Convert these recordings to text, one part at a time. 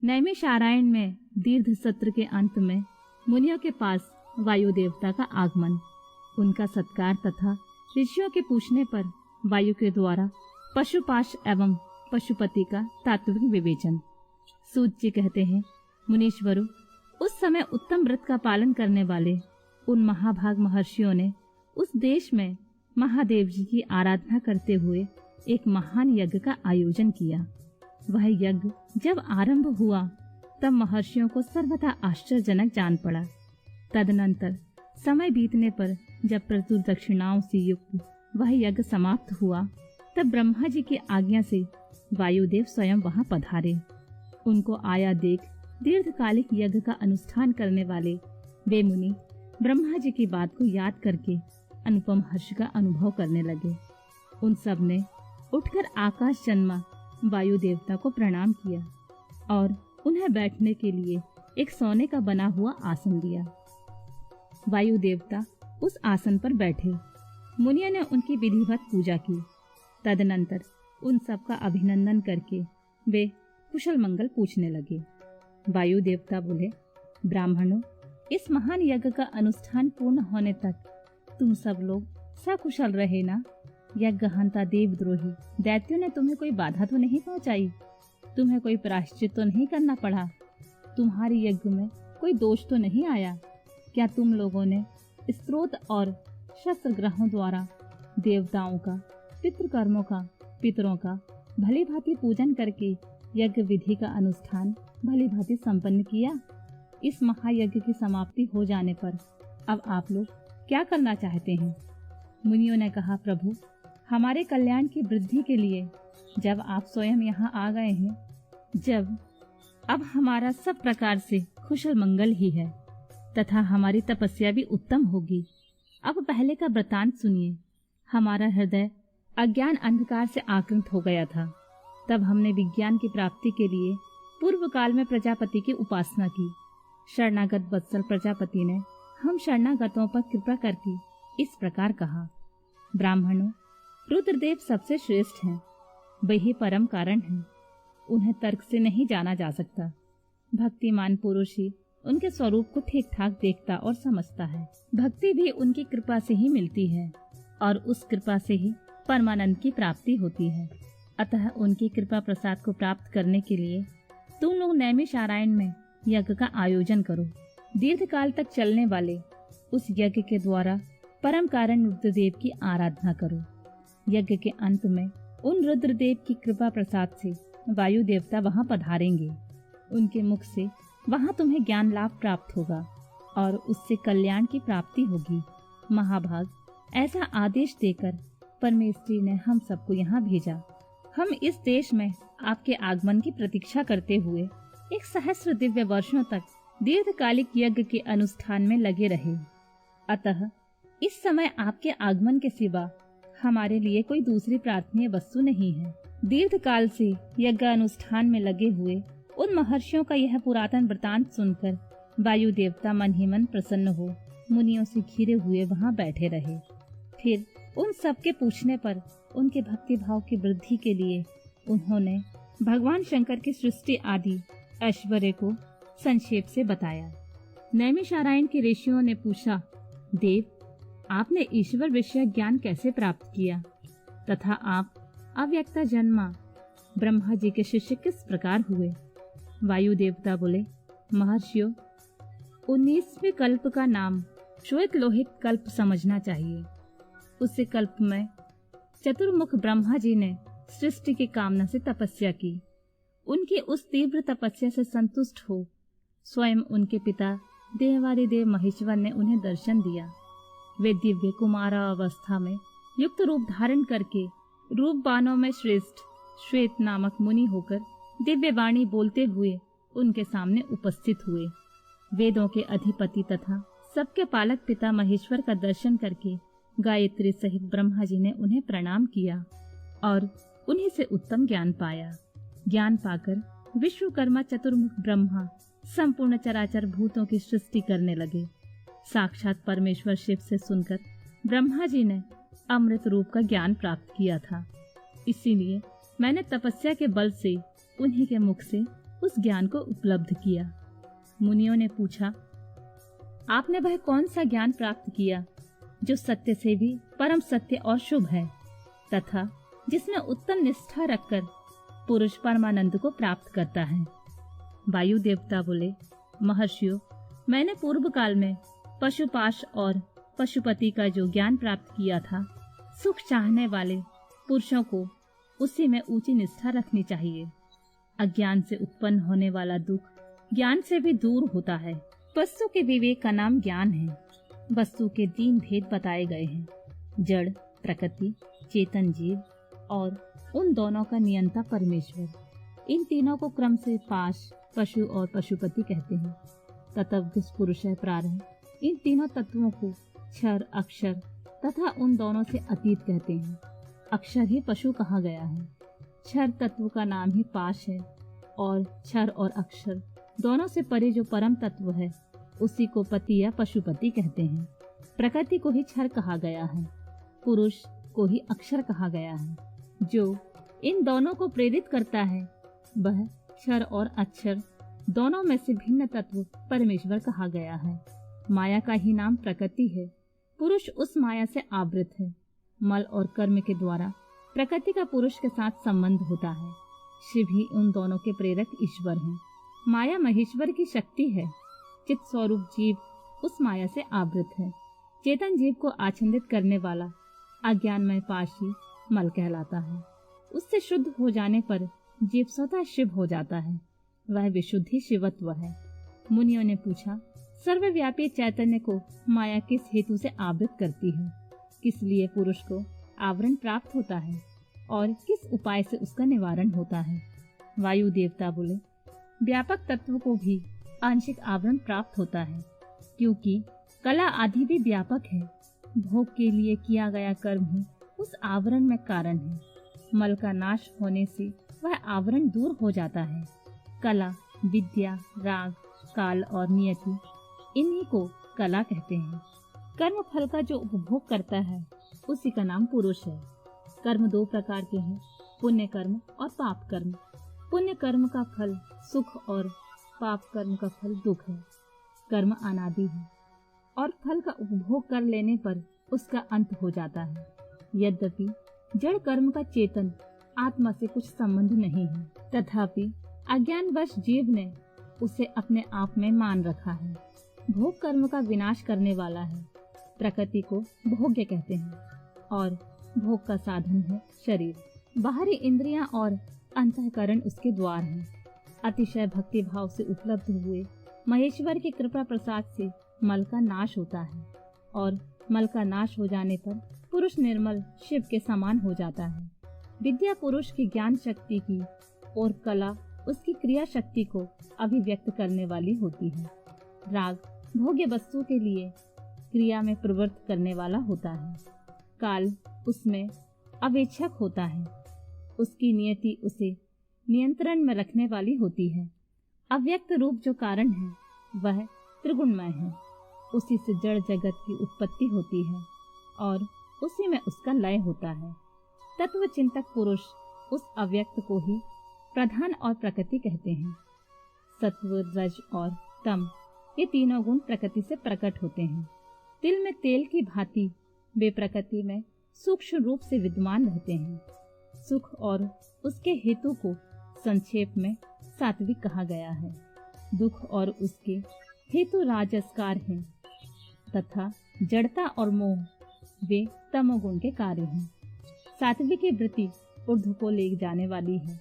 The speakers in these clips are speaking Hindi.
नैमिषारण्य में दीर्घ सत्र के अंत में मुनियों के पास वायु देवता का आगमन, उनका सत्कार तथा ऋषियों के पूछने पर वायु के द्वारा पशुपाश एवं पशुपति का तात्विक विवेचन। सूत जी कहते हैं, मुनीश्वरों, उस समय उत्तम व्रत का पालन करने वाले उन महाभाग महर्षियों ने उस देश में महादेव जी की आराधना करते हुए एक महान यज्ञ का आयोजन किया। वह यज्ञ जब आरंभ हुआ तब महर्षियों को सर्वथा आश्चर्यजनक जान पड़ा। तदनंतर समय बीतने पर जब प्रचुर दक्षिणाओं से युक्त वह यज्ञ समाप्त हुआ तब ब्रह्मा जी की आज्ञा से वायुदेव स्वयं वहां पधारे। उनको आया देख दीर्घकालिक यज्ञ का अनुष्ठान करने वाले वे मुनि ब्रह्मा जी की बात को याद करके अनुपम हर्ष का अनुभव करने लगे। उन सब ने उठकर आकाश जन्मा वायु देवता को प्रणाम किया और उन्हें बैठने के लिए एक सोने का बना हुआ आसन दिया। वायु देवता उस आसन पर बैठे। मुनियों ने उनकी विधिवत पूजा की। तदनंतर उन सब का अभिनंदन करके वे कुशल मंगल पूछने लगे। वायु देवता बोले, ब्राह्मणों, इस महान यज्ञ का अनुष्ठान पूर्ण होने तक तुम सब लोग सकुशल रहे ना? यज्ञहंता देवद्रोही दैत्यों ने तुम्हें कोई बाधा तो नहीं पहुंचाई? तुम्हें कोई प्रायश्चित तो नहीं करना पड़ा? तुम्हारी यज्ञ में कोई दोष तो नहीं आया? क्या तुम लोगों ने स्त्रोत और शस्त्र ग्रहों द्वारा देवताओं का, पितृकर्मों का, पितरों का भली भांति पूजन करके यज्ञ विधि का अनुष्ठान भली भांति संपन्न किया? इस महायज्ञ की समाप्ति हो जाने पर अब आप लोग क्या करना चाहते हैं? मुनियों ने कहा, प्रभु, हमारे कल्याण की वृद्धि के लिए जब आप स्वयं यहाँ आ गए हैं, जब अब हमारा सब प्रकार से कुशल मंगल ही है तथा हमारी तपस्या भी उत्तम होगी, अब पहले का वृतांत सुनिए। हमारा हृदय अज्ञान अंधकार से आक्रांत हो गया था। तब हमने विज्ञान की प्राप्ति के लिए पूर्व काल में प्रजापति की उपासना की। शरणागत वत्सल प्रजापति ने हम शरणागतों पर कृपा करके इस प्रकार कहा, ब्राह्मणों, रुद्रदेव सबसे श्रेष्ठ हैं, वही परम कारण हैं। उन्हें तर्क से नहीं जाना जा सकता। भक्तिमान पुरुष ही उनके स्वरूप को ठीक ठाक देखता और समझता है। भक्ति भी उनकी कृपा से ही मिलती है और उस कृपा से ही परमानंद की प्राप्ति होती है। अतः उनकी कृपा प्रसाद को प्राप्त करने के लिए तुम लोग नैमिषारण्य में यज्ञ का आयोजन करो। दीर्घ काल तक चलने वाले उस यज्ञ के द्वारा परम कारण रुद्रदेव की आराधना करो। यज्ञ के अंत में उन रुद्रदेव की कृपा प्रसाद से वायु देवता वहां पधारेंगे। उनके मुख से वहां तुम्हें ज्ञान लाभ प्राप्त होगा और उससे कल्याण की प्राप्ति होगी। महाभाग, ऐसा आदेश देकर परमेश्वरी ने हम सबको यहाँ भेजा। हम इस देश में आपके आगमन की प्रतीक्षा करते हुए 1 सहस्र दिव्य वर्षों तक दीर्घकालिक यज्ञ के अनुष्ठान में लगे रहे। अतः इस समय आपके आगमन के सिवा हमारे लिए कोई दूसरी प्रार्थनीय वस्तु नहीं है। दीर्घ काल से यज्ञ अनुष्ठान में लगे हुए उन महर्षियों का यह पुरातन वृतांत सुनकर वायु देवता मन ही मन प्रसन्न हो मुनियों से घिरे हुए वहां बैठे रहे। फिर उन सबके पूछने पर उनके भक्ति भाव की वृद्धि के लिए उन्होंने भगवान शंकर की सृष्टि आदि ऐश्वर्य को संक्षेप से बताया। नैमिषारण्य के ऋषियों ने पूछा, देव, आपने ईश्वर विषय ज्ञान कैसे प्राप्त किया तथा आप अव्यक्ता जन्मा ब्रह्मा जी के शिष्य किस प्रकार हुए? वायु देवता बोले, महर्षियों, 19वें कल्प का नाम श्वेत लोहित कल्प समझना चाहिए। उस कल्प में चतुर्मुख ब्रह्मा जी ने सृष्टि की कामना से तपस्या की। उनकी उस तीव्र तपस्या से संतुष्ट हो स्वयं उनके पिता देवादिदेव महेश्वर ने उन्हें दर्शन दिया। वे दिव्य कुमारा अवस्था में युक्त रूप धारण करके रूपवानों में श्रेष्ठ श्वेत नामक मुनि होकर दिव्य वाणी बोलते हुए उनके सामने उपस्थित हुए। वेदों के अधिपति तथा सबके पालक पिता महेश्वर का दर्शन करके गायत्री सहित ब्रह्मा जी ने उन्हें प्रणाम किया और उन्हीं से उत्तम ज्ञान पाया। ज्ञान पाकर विश्वकर्मा चतुर्मुख ब्रह्मा संपूर्ण चराचर भूतों की सृष्टि करने लगे। साक्षात परमेश्वर शिव से सुनकर ब्रह्मा जी ने अमृत रूप का ज्ञान प्राप्त किया था। इसीलिए मैंने तपस्या के बल से उन्हीं के मुख से उस ज्ञान को उपलब्ध किया। मुनियों ने पूछा, आपने वह कौन सा ज्ञान प्राप्त किया जो सत्य से भी परम सत्य और शुभ है तथा जिसमें उत्तम निष्ठा रखकर पुरुष परमानंद को प्राप्त करता है? वायु देवता बोले, महर्षियों, मैंने पूर्व काल में पशुपाश और पशुपति का जो ज्ञान प्राप्त किया था, सुख चाहने वाले पुरुषों को उसी में ऊंची निष्ठा रखनी चाहिए। अज्ञान से उत्पन्न होने वाला दुख ज्ञान से भी दूर होता है। वस्तु के विवेक का नाम ज्ञान है। वस्तु के 3 भेद बताए गए हैं, जड़, प्रकृति, चेतन जीव और उन दोनों का नियंता परमेश्वर। इन तीनों को क्रम से पाश, पशु और पशुपति कहते हैं। तत्व पुरुष है प्रारंभ। इन तीनों तत्वों को क्षर, अक्षर तथा उन दोनों से अतीत कहते हैं। अक्षर ही पशु कहा गया है। क्षर तत्व का नाम ही पाश है और क्षर और अक्षर दोनों से परे जो परम तत्व है उसी को पति या पशुपति कहते हैं। प्रकृति को ही क्षर कहा गया है, पुरुष को ही अक्षर कहा गया है। जो इन दोनों को प्रेरित करता है वह क्षर और अक्षर दोनों में से भिन्न तत्व परमेश्वर कहा गया है। माया का ही नाम प्रकृति है। पुरुष उस माया से आवृत है। मल और कर्म के द्वारा प्रकृति का पुरुष के साथ संबंध होता है। शिव ही उन दोनों के प्रेरक ईश्वर हैं। माया महेश्वर की शक्ति है। चित स्वरूप जीव उस माया से आवृत है। चेतन जीव को आच्छादित करने वाला अज्ञानमय पाशी मल कहलाता है। उससे शुद्ध हो जाने पर जीव स्वतः शिव हो जाता है। वह विशुद्धि शिवत्व है। मुनियों ने पूछा, सर्वव्यापी चैतन्य को माया किस हेतु से आवृत करती है? किस लिए पुरुष को आवरण प्राप्त होता है और किस उपाय से उसका निवारण होता है? वायु देवता बोले, व्यापक तत्व को भी आंशिक आवरण प्राप्त होता है, क्योंकि कला आदि भी व्यापक है। भोग के लिए किया गया कर्म ही उस आवरण में कारण है। मल का नाश होने से वह आवरण दूर हो जाता है। कला, विद्या, राग, काल और नियति, इन्हीं को कला कहते हैं। कर्म फल का जो उपभोग करता है उसी का नाम पुरुष है। कर्म 2 प्रकार के हैं, पुण्य कर्म और पाप कर्म। पुण्य कर्म का फल सुख और पाप कर्म का फल दुख है। कर्म अनादि है और फल का उपभोग कर लेने पर उसका अंत हो जाता है। यद्यपि जड़ कर्म का चेतन आत्मा से कुछ संबंध नहीं है, तथापि अज्ञानवश जीव ने उसे अपने आप में मान रखा है। भोग कर्म का विनाश करने वाला है। प्रकृति को भोग्य कहते हैं और भोग का साधन है शरीर। बाहरी इंद्रियां और अंतःकरण उसके द्वार हैं। अतिशय भक्ति भाव से उपलब्ध हुए महेश्वर की कृपा प्रसाद से मल का नाश होता है और मल का नाश हो जाने पर पुरुष निर्मल शिव के समान हो जाता है। विद्या पुरुष की ज्ञान शक्ति की और कला उसकी क्रिया शक्ति को अभिव्यक्त करने वाली होती है। राग भोग्य वस्तु के लिए क्रिया में प्रवृत्त करने वाला होता है। काल उसमें अवेक्षक होता है। उसकी नियति उसे नियंत्रण में रखने वाली होती है। अव्यक्त रूप जो कारण है वह त्रिगुणमय है। उसी से जड़ जगत की उत्पत्ति होती है और उसी में उसका लय होता है। तत्व चिंतक पुरुष उस अव्यक्त को ही प्रधान और प्रकृति कहते हैं। सत्व, रज और तम ये तीनों गुण प्रकृति से प्रकट होते हैं। तिल में तेल की भांति वे प्रकृति में सूक्ष्म रूप से विद्यमान रहते हैं। सुख और उसके हेतु को संक्षेप में सात्विक कहा गया है। दुख और उसके हेतु राजसकार हैं तथा जड़ता और मोह वे तमोगुण के कार्य हैं। सात्विक की वृत्ति ऊर्ध्व को ले जाने वाली है,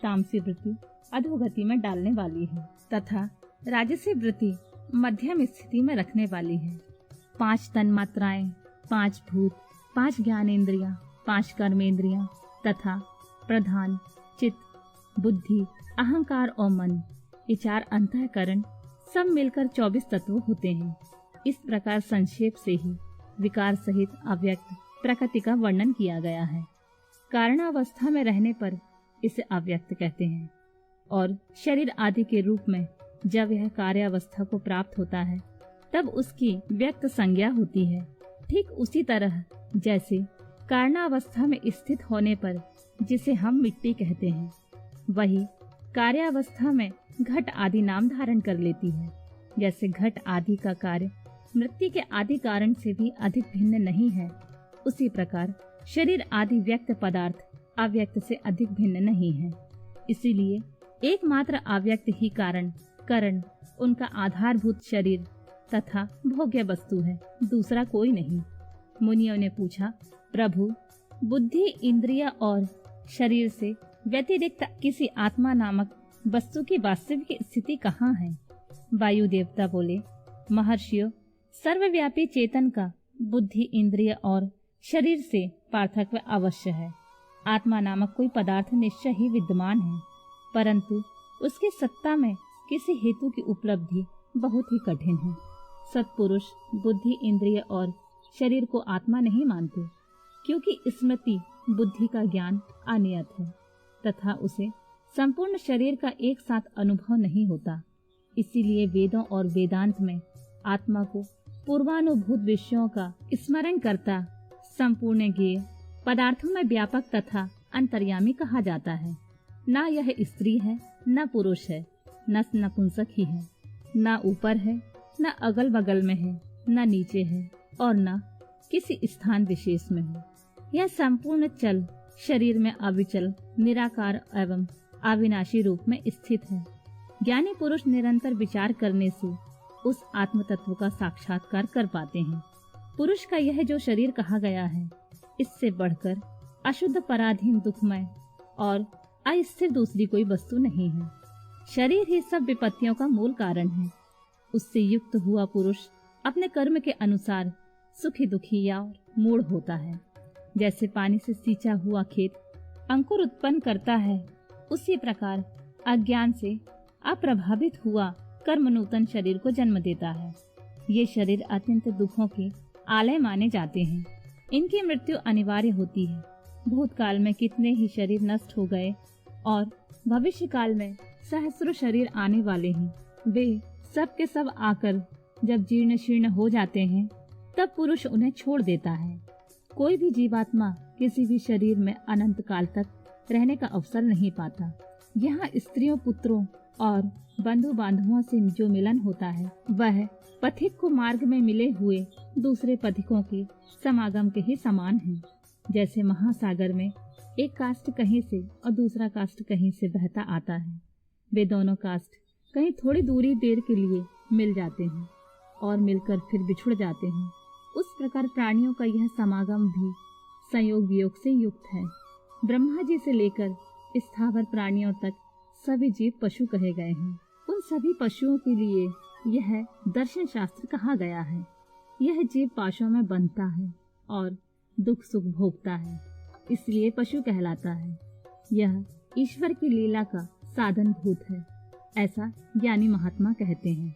तामसी वृत्ति अधोगति में डालने वाली है तथा राजसी वृत्ति मध्यम स्थिति में रखने वाली है। 5 तन्मात्राएं, 5 भूत, 5 ज्ञानेंद्रियां, 5 कर्मेंद्रियां तथा प्रधान, चित्त, बुद्धि, अहंकार और मन, ये 4 अंतःकरण सब मिलकर 24 तत्व होते हैं। इस प्रकार संक्षेप से ही विकार सहित अव्यक्त प्रकृति का वर्णन किया गया है। कारणावस्था में रहने पर इसे अव्यक्त कहते हैं और शरीर आदि के रूप में जब यह कार्यावस्था को प्राप्त होता है तब उसकी व्यक्त संज्ञा होती है। ठीक उसी तरह जैसे कारणावस्था में स्थित होने पर जिसे हम मिट्टी कहते हैं, वही कार्यावस्था में घट आदि नाम धारण कर लेती है। जैसे घट आदि का कार्य मृत्यु के आदि कारण से भी अधिक भिन्न नहीं है, उसी प्रकार शरीर आदि व्यक्त पदार्थ अव्यक्त से अधिक भिन्न नहीं है। इसीलिए एकमात्र अव्यक्त ही कारण उनका आधारभूत शरीर तथा भोग्य वस्तु है, दूसरा कोई नहीं। मुनियों ने पूछा, प्रभु, बुद्धि, इंद्रिय और शरीर से व्यतिरिक्त किसी आत्मा नामक वस्तु की वास्तविक स्थिति कहाँ है? वायु देवता बोले, महर्षियों, सर्वव्यापी चेतन का बुद्धि, इंद्रिय और शरीर से पार्थक्य अवश्य है। आत्मा नामक कोई पदार्थ निश्चय ही विद्यमान है, परंतु उसकी सत्ता में किसी हेतु की उपलब्धि बहुत ही कठिन है। सत्पुरुष बुद्धि, इंद्रिय और शरीर को आत्मा नहीं मानते, क्योंकि स्मृति बुद्धि का ज्ञान अनियत है तथा उसे संपूर्ण शरीर का एक साथ अनुभव नहीं होता। इसीलिए वेदों और वेदांत में आत्मा को पूर्वानुभूत विषयों का स्मरण करता संपूर्ण ज्ञेय पदार्थों में व्यापक तथा अंतर्यामी कहा जाता है। न यह स्त्री है, न पुरुष है, न नपुंसक ही है, न ऊपर है, न अगल बगल में है, न नीचे है और न किसी स्थान विशेष में है। यह संपूर्ण चल शरीर में अविचल, निराकार एवं अविनाशी रूप में स्थित है। ज्ञानी पुरुष निरंतर विचार करने से उस आत्म तत्व का साक्षात्कार कर पाते हैं। पुरुष का यह जो शरीर कहा गया है, इससे बढ़कर अशुद्ध, पराधीन, दुखमय और अस्थिर दूसरी कोई वस्तु नहीं है। शरीर ही सब विपत्तियों का मूल कारण है। उससे युक्त हुआ पुरुष अपने कर्म के अनुसार सुखी, दुखी या मूढ़ होता है। जैसे पानी से सींचा हुआ खेत अंकुर उत्पन्न करता है, उसी प्रकार अज्ञान से अप्रभावित हुआ कर्म नूतन शरीर को जन्म देता है। ये शरीर अत्यंत दुखों के आलय माने जाते हैं। इनकी मृत्यु अनिवार्य होती है। भूतकाल में कितने ही शरीर नष्ट हो गए और भविष्य काल में सहस्रों शरीर आने वाले हैं। वे सब के सब आकर जब जीर्ण शीर्ण हो जाते हैं, तब पुरुष उन्हें छोड़ देता है। कोई भी जीवात्मा किसी भी शरीर में अनंत काल तक रहने का अवसर नहीं पाता। यहाँ स्त्रियों, पुत्रों और बंधु बांधवों से जो मिलन होता है, वह पथिक को मार्ग में मिले हुए दूसरे पथिकों के समागम के ही समान है। जैसे महासागर में एक काष्ठ कहीं से और दूसरा काष्ठ कहीं से बहता आता है, वे दोनों काष्ठ कहीं थोड़ी दूरी देर के लिए मिल जाते हैं और मिलकर फिर बिछुड़ जाते हैं। उस प्रकार प्राणियों का यह समागम भी संयोग वियोग से युक्त है। ब्रह्मा जी से लेकर स्थावर प्राणियों तक सभी जीव पशु कहे गए हैं। उन सभी पशुओं के लिए यह दर्शन शास्त्र कहा गया है। यह जीव पाशों में बंधता है और दुख सुख भोगता है, इसलिए पशु कहलाता है। यह ईश्वर की लीला का साधन भूत है, ऐसा ज्ञानी महात्मा कहते हैं।